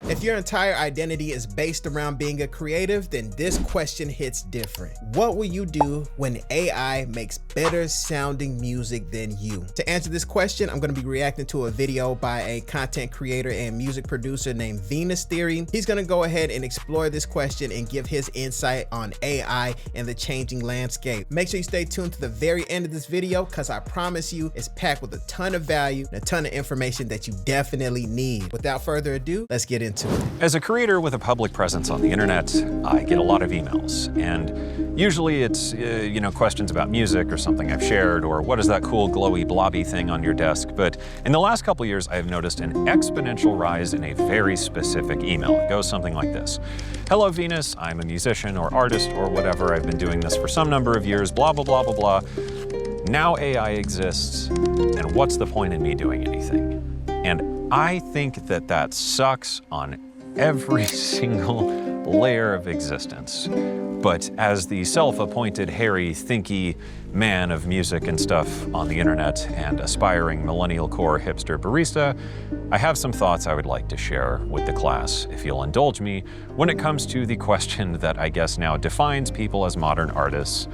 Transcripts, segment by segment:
If your entire identity is based around being a creative, then this question hits different. What will you do when AI makes better sounding music than you? To answer this question, I'm going to be reacting to a video by a content creator and music producer named Venus Theory. He's going to go ahead and explore this question and give his insight on AI and the changing landscape. Make sure you stay tuned to the very end of this video, because I promise you it's packed with a ton of value and a ton of information that you definitely need. Without further ado, let's get into it. As a creator with a public presence on the internet, I get a lot of emails, and usually it's questions about music or something I've shared, or what is that cool glowy blobby thing on your desk. But in the last couple years, I have noticed an exponential rise in a very specific email. It goes something like this: "Hello Venus, I'm a musician or artist or whatever. I've been doing this for some number of years, blah blah blah blah blah. Now AI exists, and what's the point in me doing anything?" And I think that sucks on every single layer of existence. But as the self-appointed hairy, thinky man of music and stuff on the internet and aspiring millennial core hipster barista, I have some thoughts I would like to share with the class, if you'll indulge me, when it comes to the question that I guess now defines people as modern artists.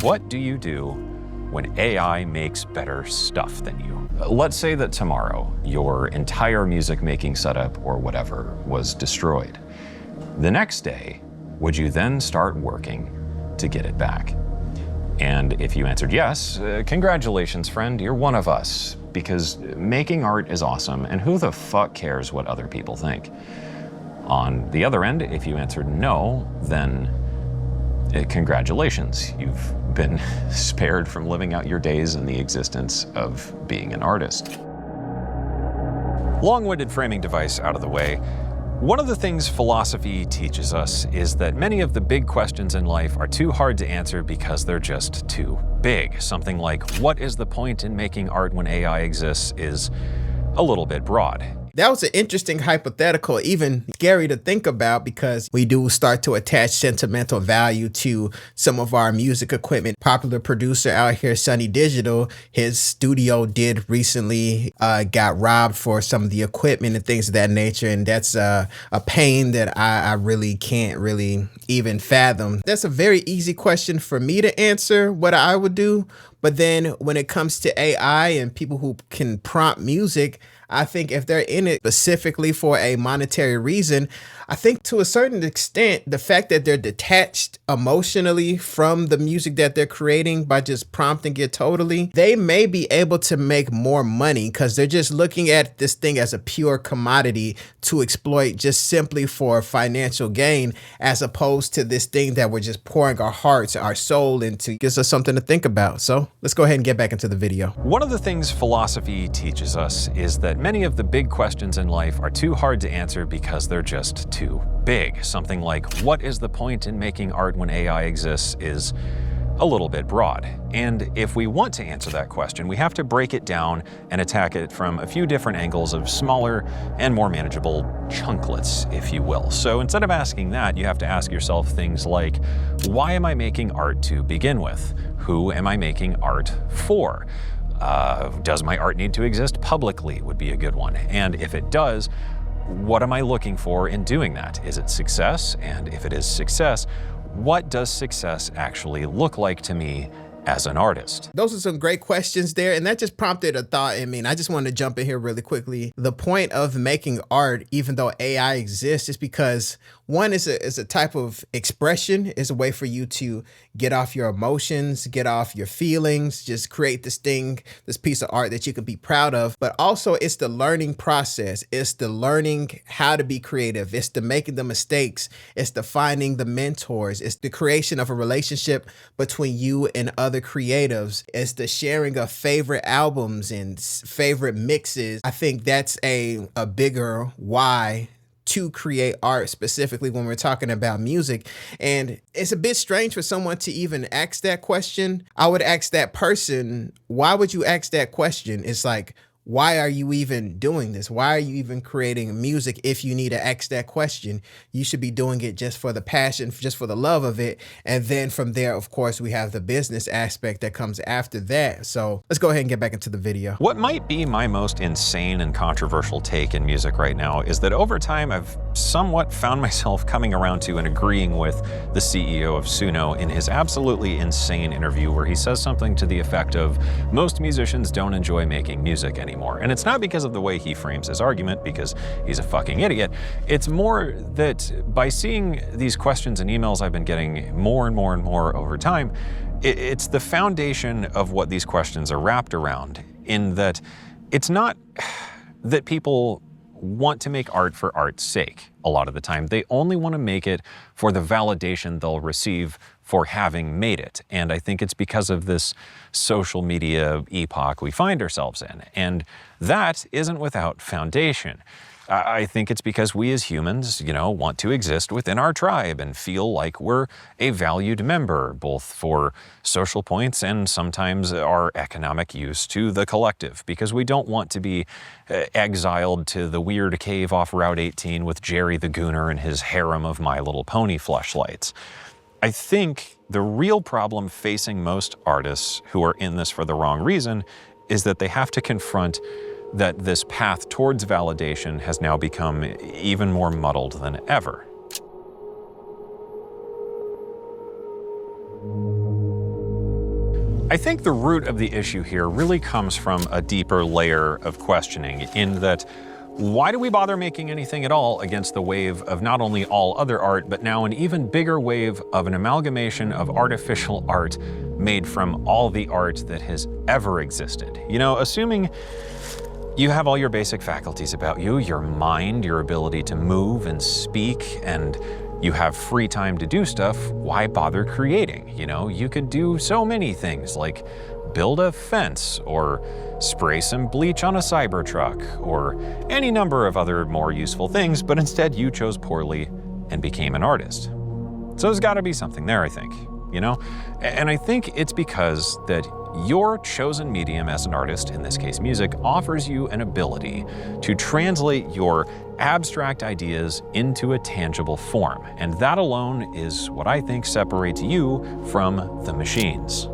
What do you do when AI makes better stuff than you? Let's say that tomorrow your entire music making setup or whatever was destroyed. The next day, would you then start working to get it back? And if you answered yes, congratulations friend, you're one of us, because making art is awesome and who the fuck cares what other people think? On the other end, if you answered no, then congratulations, you've been spared from living out your days in the existence of being an artist. Long-winded framing device out of the way. One of the things philosophy teaches us is that many of the big questions in life are too hard to answer because they're just too big. Something like, what is the point in making art when AI exists, is a little bit broad. That was an interesting hypothetical, even scary to think about, because we do start to attach sentimental value to some of our music equipment. Popular producer out here, Sunny Digital, his studio did recently got robbed for some of the equipment and things of that nature. And that's a pain that I really can't really even fathom. That's a very easy question for me to answer, what I would do. But then when it comes to AI and people who can prompt music, I think if they're in it specifically for a monetary reason, I think to a certain extent, the fact that they're detached emotionally from the music that they're creating by just prompting it totally, they may be able to make more money because they're just looking at this thing as a pure commodity to exploit just simply for financial gain, as opposed to this thing that we're just pouring our hearts, our soul into. Gives us something to think about. So let's go ahead and get back into the video. One of the things philosophy teaches us is that many of the big questions in life are too hard to answer because they're just too big. Something like, what is the point in making art when AI exists, is a little bit broad. And if we want to answer that question, we have to break it down and attack it from a few different angles of smaller and more manageable chunklets, if you will. So instead of asking that, you have to ask yourself things like, why am I making art to begin with? Who am I making art for? Does my art need to exist publicly, would be a good one. And if it does, what am I looking for in doing that? Is it success? And if it is success, what does success actually look like to me as an artist? Those are some great questions there, and that just prompted a thought in me. And I just wanted to jump in here really quickly. The point of making art, even though AI exists, is because one is a type of expression, is a way for you to get off your emotions, get off your feelings, just create this thing, this piece of art that you can be proud of. But also it's the learning process. It's the learning how to be creative. It's the making the mistakes. It's the finding the mentors. It's the creation of a relationship between you and other creatives. It's the sharing of favorite albums and favorite mixes. I think that's a bigger why to create art, specifically when we're talking about music. And it's a bit strange for someone to even ask that question. I would ask that person, why would you ask that question? It's like, why are you even doing this? Why are you even creating music if you need to ask that question? You should be doing it just for the passion, just for the love of it. And then from there, of course, we have the business aspect that comes after that. So let's go ahead and get back into the video. What might be my most insane and controversial take in music right now is that over time I've somewhat found myself coming around to and agreeing with the CEO of Suno in his absolutely insane interview where he says something to the effect of, most musicians don't enjoy making music anymore. And it's not because of the way he frames his argument, because he's a fucking idiot. It's more that by seeing these questions and emails I've been getting more and more and more over time, it's the foundation of what these questions are wrapped around, in that it's not that people want to make art for art's sake a lot of the time. They only want to make it for the validation they'll receive for having made it. And I think it's because of this social media epoch we find ourselves in. And that isn't without foundation. I think it's because we as humans, want to exist within our tribe and feel like we're a valued member, both for social points and sometimes our economic use to the collective, because we don't want to be exiled to the weird cave off Route 18 with Jerry the Gooner and his harem of My Little Pony fleshlights. I think the real problem facing most artists who are in this for the wrong reason is that they have to confront that this path towards validation has now become even more muddled than ever. I think the root of the issue here really comes from a deeper layer of questioning, in that why do we bother making anything at all against the wave of not only all other art, but now an even bigger wave of an amalgamation of artificial art made from all the art that has ever existed? Assuming you have all your basic faculties about you, your mind, your ability to move and speak, and you have free time to do stuff, why bother creating? You could do so many things, like build a fence, or spray some bleach on a Cybertruck, or any number of other more useful things, but instead you chose poorly and became an artist. So there's gotta be something there, I think, And I think it's because that your chosen medium as an artist, in this case music, offers you an ability to translate your abstract ideas into a tangible form. And that alone is what I think separates you from the machines.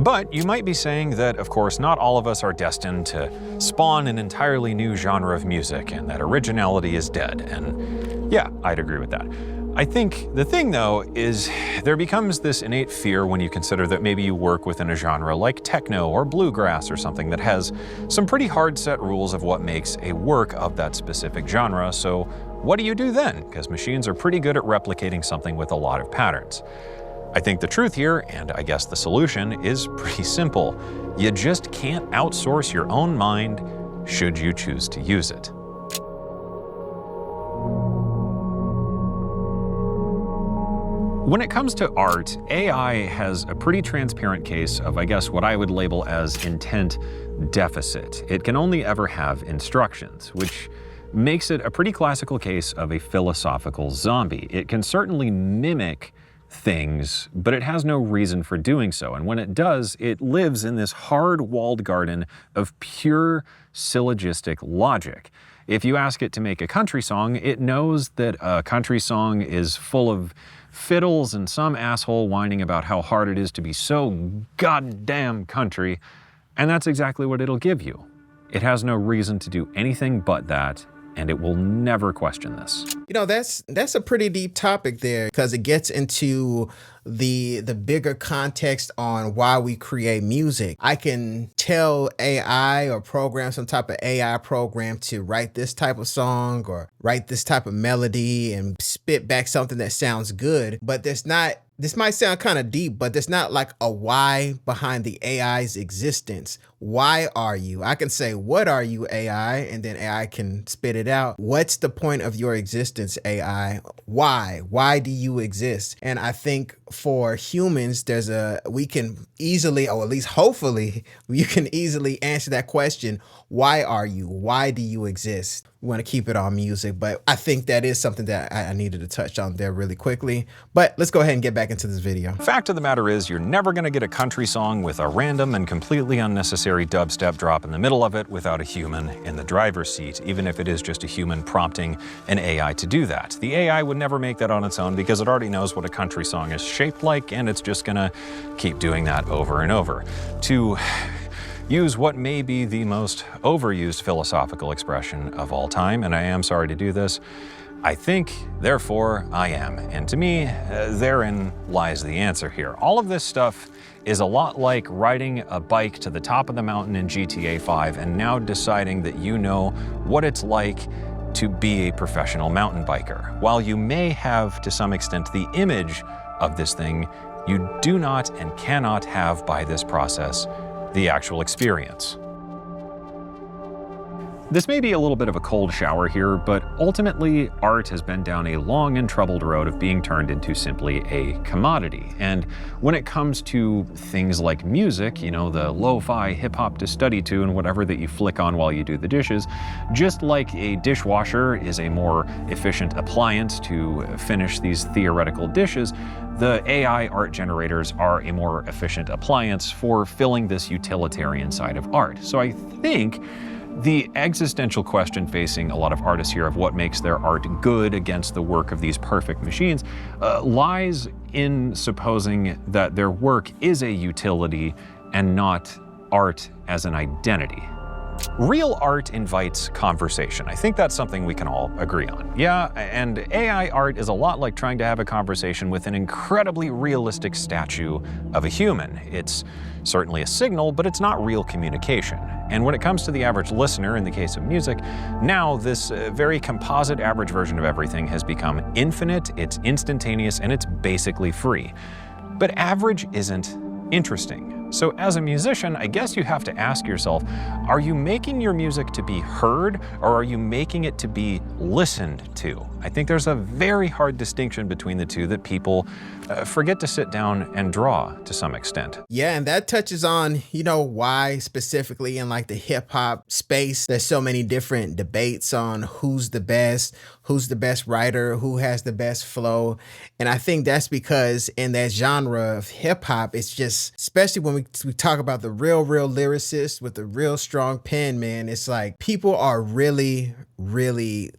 But you might be saying that, of course, not all of us are destined to spawn an entirely new genre of music and that originality is dead. And yeah, I'd agree with that. I think the thing, though, is there becomes this innate fear when you consider that maybe you work within a genre like techno or bluegrass or something that has some pretty hard set rules of what makes a work of that specific genre. So what do you do then? Because machines are pretty good at replicating something with a lot of patterns. I think the truth here, and I guess the solution, is pretty simple. You just can't outsource your own mind should you choose to use it. When it comes to art, AI has a pretty transparent case of, I guess, what I would label as intent deficit. It can only ever have instructions, which makes it a pretty classical case of a philosophical zombie. It can certainly mimic things, but it has no reason for doing so. And when it does, it lives in this hard-walled garden of pure syllogistic logic. If you ask it to make a country song, it knows that a country song is full of fiddles and some asshole whining about how hard it is to be so goddamn country, and that's exactly what it'll give you. It has no reason to do anything but that, and it will never question this. That's a pretty deep topic there, because it gets into the bigger context on why we create music. I can tell AI or program some type of AI program to write this type of song or write this type of melody and spit back something that sounds good, but this might sound kind of deep, but there's not like a why behind the AI's existence. why are you? I can say, what are you, AI? And then AI can spit it out. What's the point of your existence, AI? Why? Why do you exist? And I think for humans, we can easily, or at least hopefully, you can easily answer that question. Why are you? Why do you exist? We want to keep it on music, but I think that is something that I needed to touch on there really quickly. But let's go ahead and get back into this video. Fact of the matter is, you're never going to get a country song with a random and completely unnecessary dubstep drop in the middle of it without a human in the driver's seat, even if it is just a human prompting an AI to do that. The AI would never make that on its own because it already knows what a country song is shaped like, and it's just going to keep doing that over and over. To use what may be the most overused philosophical expression of all time, and I am sorry to do this, I think, therefore I am. And to me, therein lies the answer here. All of this stuff is a lot like riding a bike to the top of the mountain in GTA 5 and now deciding that you know what it's like to be a professional mountain biker. While you may have, to some extent, the image of this thing, you do not and cannot have, by this process, the actual experience. This may be a little bit of a cold shower here, but ultimately art has been down a long and troubled road of being turned into simply a commodity. And when it comes to things like music, you know, the lo-fi hip-hop to study to and whatever that you flick on while you do the dishes, just like a dishwasher is a more efficient appliance to finish these theoretical dishes, the AI art generators are a more efficient appliance for filling this utilitarian side of art. So I think the existential question facing a lot of artists here of what makes their art good against the work of these perfect machines lies in supposing that their work is a utility and not art as an identity. Real art invites conversation. I think that's something we can all agree on. Yeah, and AI art is a lot like trying to have a conversation with an incredibly realistic statue of a human. It's certainly a signal, but it's not real communication. And when it comes to the average listener, in the case of music, now this very composite average version of everything has become infinite, it's instantaneous, and it's basically free. But average isn't interesting. So as a musician, I guess you have to ask yourself, are you making your music to be heard, or are you making it to be listened to? I think there's a very hard distinction between the two that people forget to sit down and draw to some extent. Yeah, and that touches on, you know, why specifically in like the hip hop space, there's so many different debates on who's the best writer, who has the best flow. And I think that's because in that genre of hip hop, it's just, especially when we talk about the real lyricists with the real strong pen, man, it's like people are really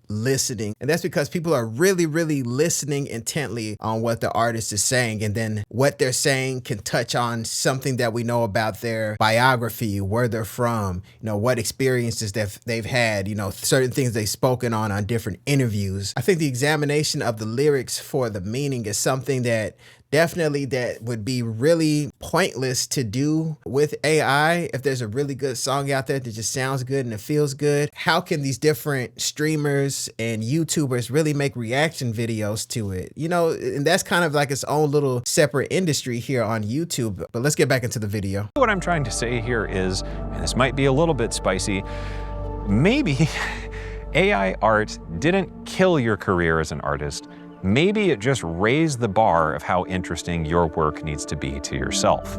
listening. And that's because people are really listening intently on what the artist is saying. And then what they're saying can touch on something that we know about their biography, where they're from, you know, what experiences that they've had, you know, certain things they've spoken on different interviews. I think the examination of the lyrics for the meaning is something that definitely that would be really pointless to do with AI. If there's a really good song out there that just sounds good and it feels good, how can these different streamers and YouTubers really make reaction videos to it? You know, and that's kind of like its own little separate industry here on YouTube. But let's get back into the video. What I'm trying to say here is, and this might be a little bit spicy, maybe AI art didn't kill your career as an artist. Maybe it just raised the bar of how interesting your work needs to be to yourself.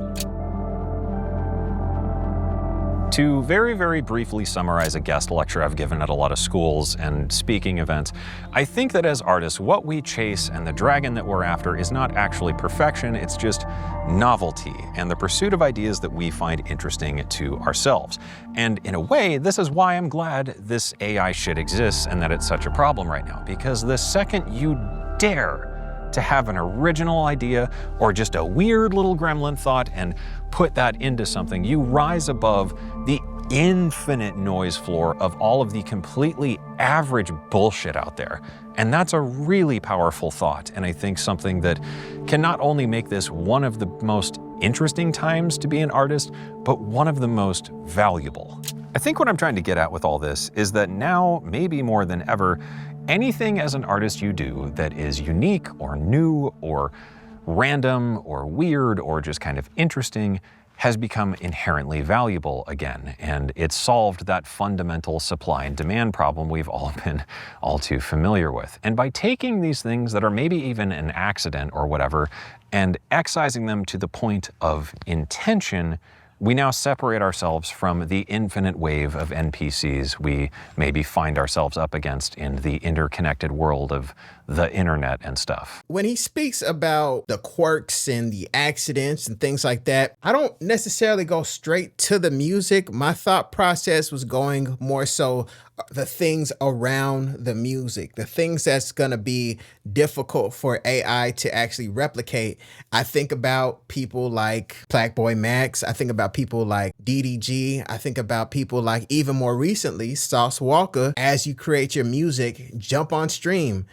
To very briefly summarize a guest lecture I've given at a lot of schools and speaking events, I think that as artists, what we chase and the dragon that we're after is not actually perfection, it's just novelty and the pursuit of ideas that we find interesting to ourselves. And in a way, this is why I'm glad this AI shit exists and that it's such a problem right now, because the second you dare to have an original idea or just a weird little gremlin thought and put that into something, you rise above the infinite noise floor of all of the completely average bullshit out there. And that's a really powerful thought, and I think something that can not only make this one of the most interesting times to be an artist, but one of the most valuable. I think what I'm trying to get at with all this is that now, maybe more than ever, anything as an artist you do that is unique or new or random or weird or just kind of interesting has become inherently valuable again, and it's solved that fundamental supply and demand problem we've all been all too familiar with. And by taking these things that are maybe even an accident or whatever, and excising them to the point of intention, we now separate ourselves from the infinite wave of NPCs we maybe find ourselves up against in the interconnected world of the internet and stuff. When he speaks about the quirks and the accidents and things like that, I don't necessarily go straight to the music. My thought process was going more so the things around the music, the things that's going to be difficult for AI to actually replicate. I think about people like Black Boy Max. I think about people like DDG. I think about people like, even more recently, Sauce Walker. As you create your music, jump on stream,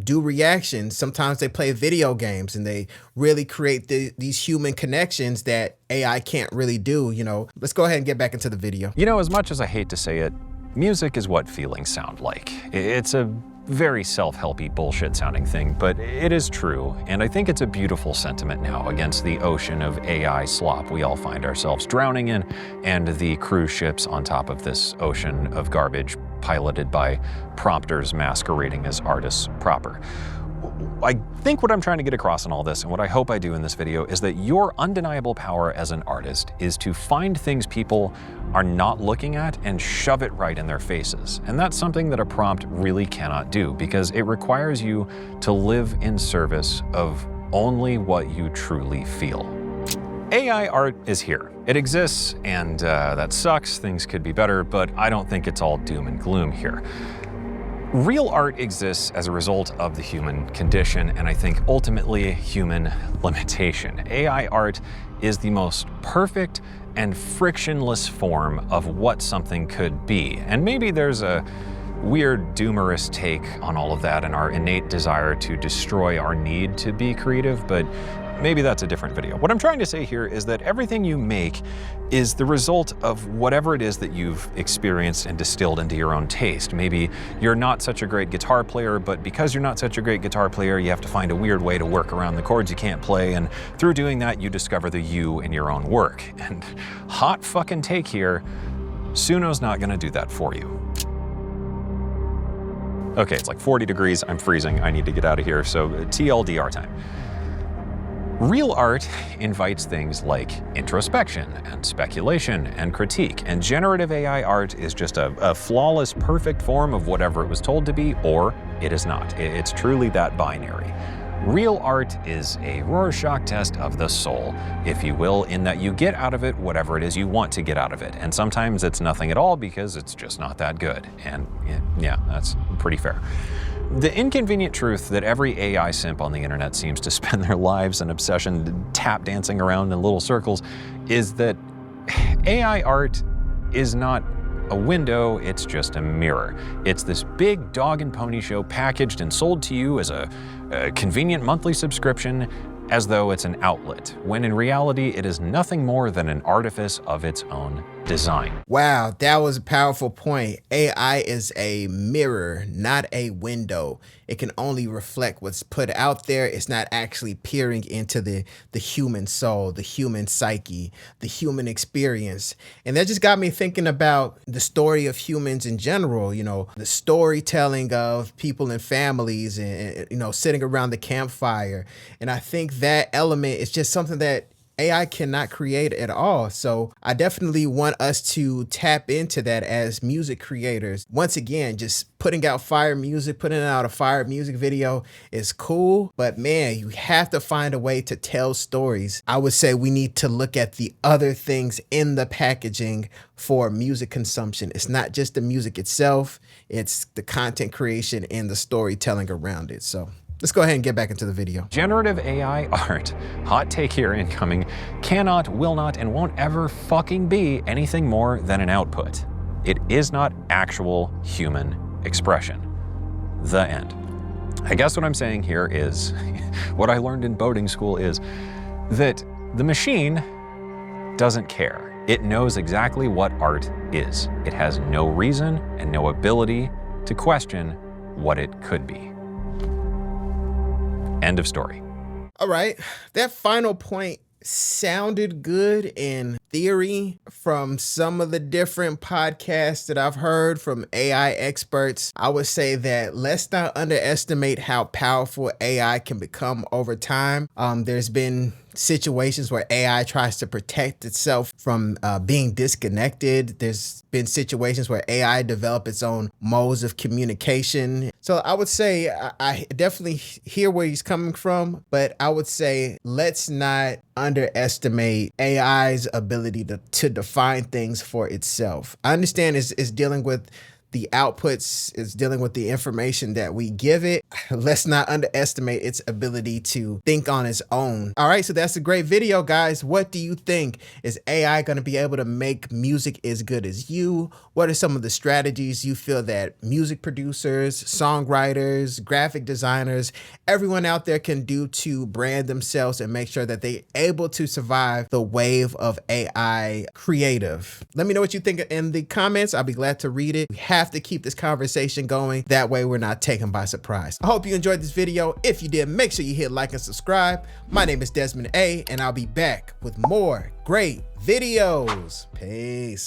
do reactions. Sometimes they play video games and they really create these human connections that AI can't really do. Let's go ahead and get back into the video. As much as I hate to say it, music is what feelings sound like. It's a very self-helpy bullshit sounding thing, but it is true, and I think it's a beautiful sentiment now against the ocean of AI slop we all find ourselves drowning in, and the cruise ships on top of this ocean of garbage piloted by prompters masquerading as artists proper. I think what I'm trying to get across in all this, and what I hope I do in this video, is that your undeniable power as an artist is to find things people are not looking at and shove it right in their faces. And that's something that a prompt really cannot do, because it requires you to live in service of only what you truly feel. AI art is here. It exists, and that sucks. Things could be better, but I don't think it's all doom and gloom here. Real art exists as a result of the human condition, and I think ultimately human limitation. AI art is the most perfect and frictionless form of what something could be. And maybe there's a weird doomerist take on all of that and our innate desire to destroy our need to be creative, but maybe that's a different video. What I'm trying to say here is that everything you make is the result of whatever it is that you've experienced and distilled into your own taste. Maybe you're not such a great guitar player, but because you're not such a great guitar player, you have to find a weird way to work around the chords you can't play, and through doing that, you discover the you in your own work. And hot fucking take here, Suno's not gonna do that for you. Okay, it's like 40 degrees, I'm freezing, I need to get out of here, so TLDR time. Real art invites things like introspection and speculation and critique, and generative AI art is just a flawless, perfect form of whatever it was told to be, or it is not. It's truly that binary. Real art is a Rorschach test of the soul, if you will, in that you get out of it whatever it is you want to get out of it. And sometimes it's nothing at all because it's just not that good. And yeah, that's pretty fair. The inconvenient truth that every AI simp on the internet seems to spend their lives and obsession tap dancing around in little circles is that AI art is not a window, it's just a mirror. It's this big dog and pony show packaged and sold to you as a convenient monthly subscription, as though it's an outlet, when in reality it is nothing more than an artifice of its own design. Wow, that was a powerful point. AI is a mirror, not a window. It can only reflect what's put out there. It's not actually peering into the human soul, the human psyche, the human experience. And that just got me thinking about the story of humans in general, the storytelling of people and families and sitting around the campfire. And I think that element is just something that AI cannot create at all. So I definitely want us to tap into that as music creators. Once again, just putting out fire music, putting out a fire music video is cool, but man, you have to find a way to tell stories. I would say we need to look at the other things in the packaging for music consumption. It's not just the music itself, it's the content creation and the storytelling around it. So let's go ahead and get back into the video. Generative AI art, hot take here incoming, cannot, will not, and won't ever fucking be anything more than an output. It is not actual human expression. The end. I guess what I'm saying here is, what I learned in boating school is that the machine doesn't care. It knows exactly what art is. It has no reason and no ability to question what it could be. End of story. All right, that final point sounded good in theory from some of the different podcasts that I've heard from AI experts. I would say that let's not underestimate how powerful AI can become over time. There's been situations where AI tries to protect itself from being disconnected. There's been situations where AI develop its own modes of communication. So I would say I definitely hear where he's coming from, but I would say let's not underestimate AI's ability to define things for itself. I understand it's dealing with the outputs, is dealing with the information that we give it. Let's not underestimate its ability to think on its own. All right, so that's a great video, guys. What do you think? Is AI going to be able to make music as good as you? What are some of the strategies you feel that music producers, songwriters, graphic designers, everyone out there can do to brand themselves and make sure that they're able to survive the wave of AI creative? Let me know what you think in the comments. I'll be glad to read it. We have to keep this conversation going. That way we're not taken by surprise. I hope you enjoyed this video. If you did, make sure you hit like and subscribe. My name is Desmond A, and I'll be back with more great videos. Peace.